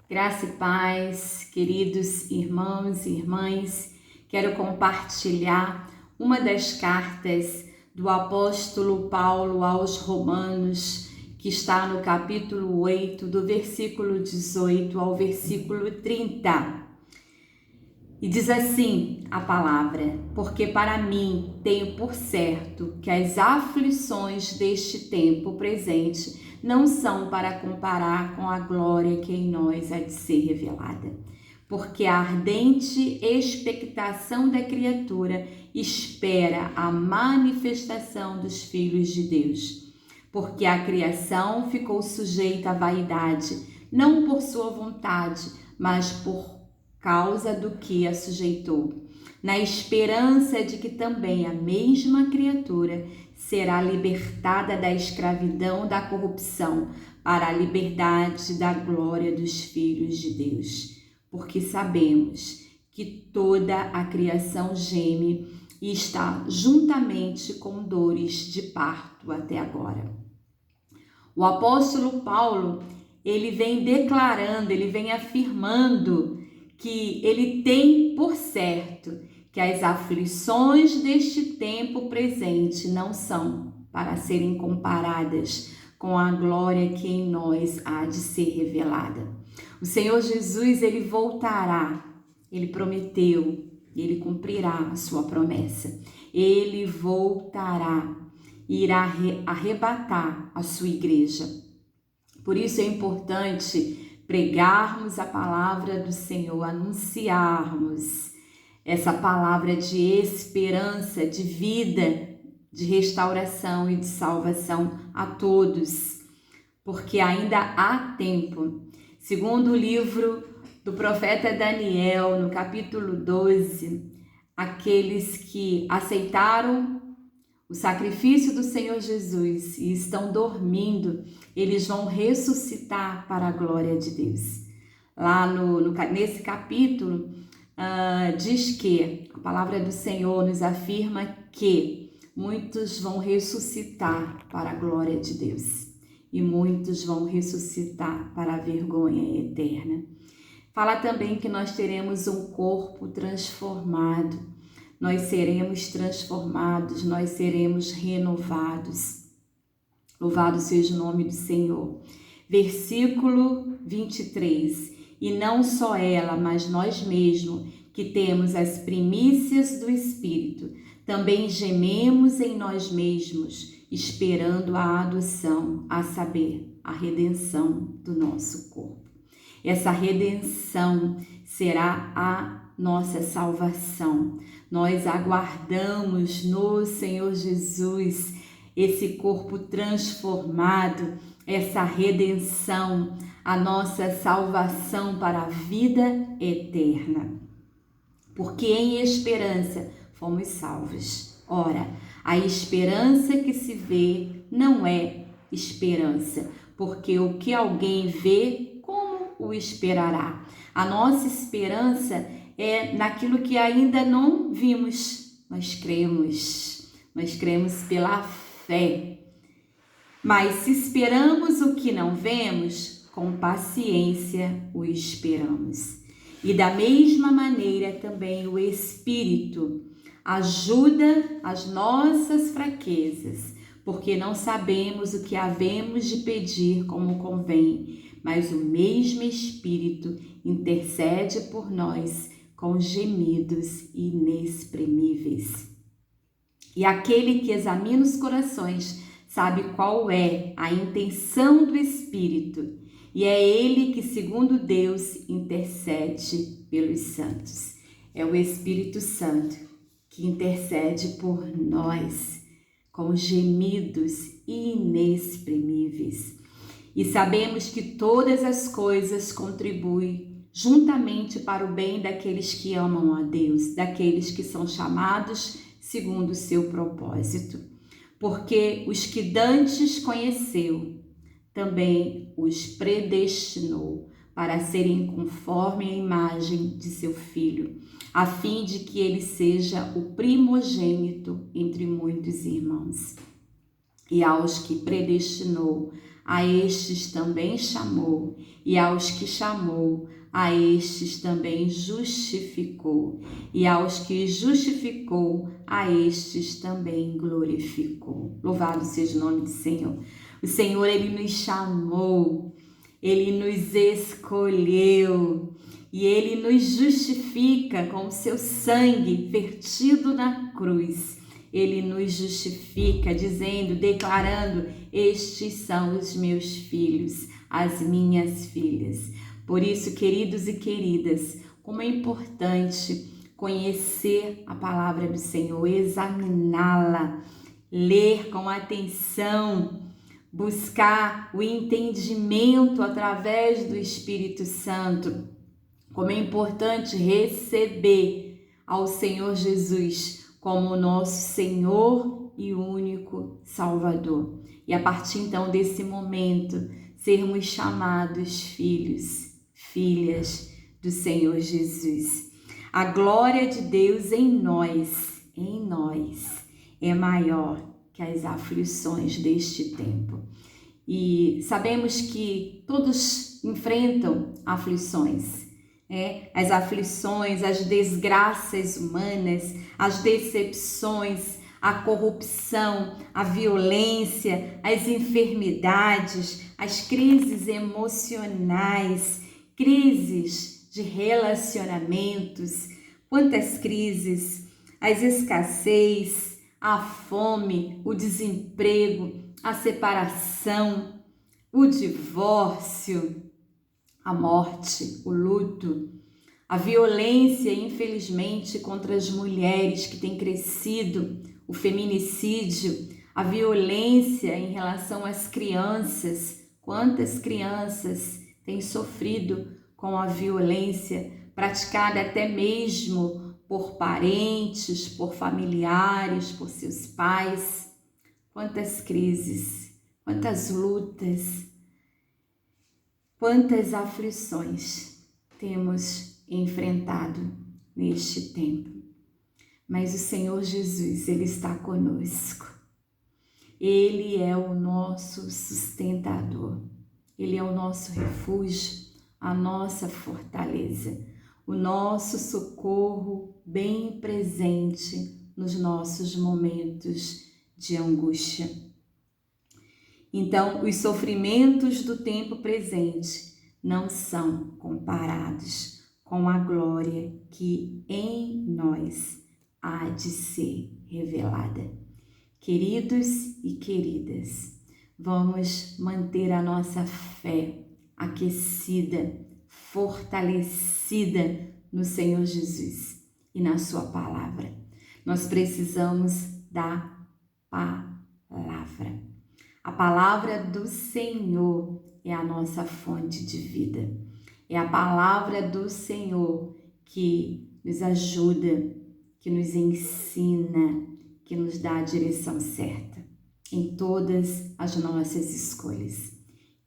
Graça e paz, queridos irmãos e irmãs, quero compartilhar uma das cartas do apóstolo Paulo aos Romanos, que está no capítulo 8, do versículo 18 ao versículo 30. E diz assim a palavra: porque para mim tenho por certo que as aflições deste tempo presente não são para comparar com a glória que em nós há de ser revelada. Porque a ardente expectação da criatura espera a manifestação dos filhos de Deus. Porque a criação ficou sujeita à vaidade, não por sua vontade, mas por causa do que a sujeitou, na esperança de que também a mesma criatura será libertada da escravidão da corrupção para a liberdade da glória dos filhos de Deus. Porque sabemos que toda a criação geme e está juntamente com dores de parto até agora. O apóstolo Paulo, ele vem declarando, ele vem afirmando que ele tem por certo que as aflições deste tempo presente não são para serem comparadas com a glória que em nós há de ser revelada. O Senhor Jesus, ele voltará, ele prometeu, ele cumprirá a sua promessa. Ele voltará, irá arrebatar a sua igreja. Por isso é importante pregarmos a palavra do Senhor, anunciarmos essa palavra de esperança, de vida, de restauração e de salvação a todos, porque ainda há tempo. Segundo o livro do profeta Daniel, no capítulo 12, aqueles que aceitaram o sacrifício do Senhor Jesus e estão dormindo, eles vão ressuscitar para a glória de Deus. Lá nesse capítulo, diz que a palavra do Senhor nos afirma que muitos vão ressuscitar para a glória de Deus e muitos vão ressuscitar para a vergonha eterna. Fala também que nós teremos um corpo transformado. Nós seremos transformados, nós seremos renovados. Louvado seja o nome do Senhor. Versículo 23. E não só ela, mas nós mesmos, que temos as primícias do Espírito, também gememos em nós mesmos, esperando a adoção, a saber, a redenção do nosso corpo. Essa redenção será a nossa salvação. Nós aguardamos no Senhor Jesus esse corpo transformado, essa redenção, a nossa salvação para a vida eterna. Porque em esperança fomos salvos. Ora, a esperança que se vê não é esperança, porque o que alguém vê, como o esperará? A nossa esperança é naquilo que ainda não vimos. Nós cremos pela fé. Mas se esperamos o que não vemos, com paciência o esperamos. E da mesma maneira também o Espírito ajuda as nossas fraquezas, porque não sabemos o que havemos de pedir como convém, mas o mesmo Espírito intercede por nós com gemidos inexprimíveis. E aquele que examina os corações sabe qual é a intenção do Espírito, e é ele que, segundo Deus, intercede pelos santos. É o Espírito Santo que intercede por nós com gemidos inexprimíveis. E sabemos que todas as coisas contribuem juntamente para o bem daqueles que amam a Deus, daqueles que são chamados segundo o seu propósito. Porque os que dantes conheceu, também os predestinou para serem conforme a imagem de seu Filho, a fim de que ele seja o primogênito entre muitos irmãos. E aos que predestinou, a estes também chamou, e aos que chamou, a estes também justificou, e aos que justificou, a estes também glorificou. Louvado seja o nome do Senhor. O Senhor, Ele nos chamou, Ele nos escolheu, e Ele nos justifica com o seu sangue vertido na cruz. Ele nos justifica dizendo, declarando, estes são os meus filhos, as minhas filhas. Por isso, queridos e queridas, como é importante conhecer a palavra do Senhor, examiná-la, ler com atenção, buscar o entendimento através do Espírito Santo. Como é importante receber ao Senhor Jesus como nosso Senhor e único Salvador. E a partir então desse momento, sermos chamados filhos, filhas do Senhor Jesus. A glória de Deus em nós, é maior que as aflições deste tempo. E sabemos que todos enfrentam aflições. As aflições, as desgraças humanas, as decepções, a corrupção, a violência, as enfermidades, as crises emocionais, crises de relacionamentos, quantas crises, as escassez, a fome, o desemprego, a separação, o divórcio, a morte, o luto, a violência, infelizmente, contra as mulheres que tem crescido, o feminicídio, a violência em relação às crianças. Quantas crianças têm sofrido com a violência praticada até mesmo por parentes, por familiares, por seus pais? Quantas crises, quantas lutas, quantas aflições temos enfrentado neste tempo. Mas o Senhor Jesus, Ele está conosco. Ele é o nosso sustentador. Ele é o nosso refúgio, a nossa fortaleza, o nosso socorro bem presente nos nossos momentos de angústia. Então, os sofrimentos do tempo presente não são comparados com a glória que em nós há de ser revelada. Queridos e queridas, vamos manter a nossa fé aquecida, fortalecida no Senhor Jesus e na sua palavra. Nós precisamos da palavra. A palavra do Senhor é a nossa fonte de vida. É a palavra do Senhor que nos ajuda, que nos ensina, que nos dá a direção certa em todas as nossas escolhas.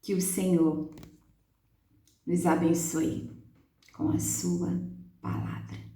Que o Senhor nos abençoe com a sua palavra.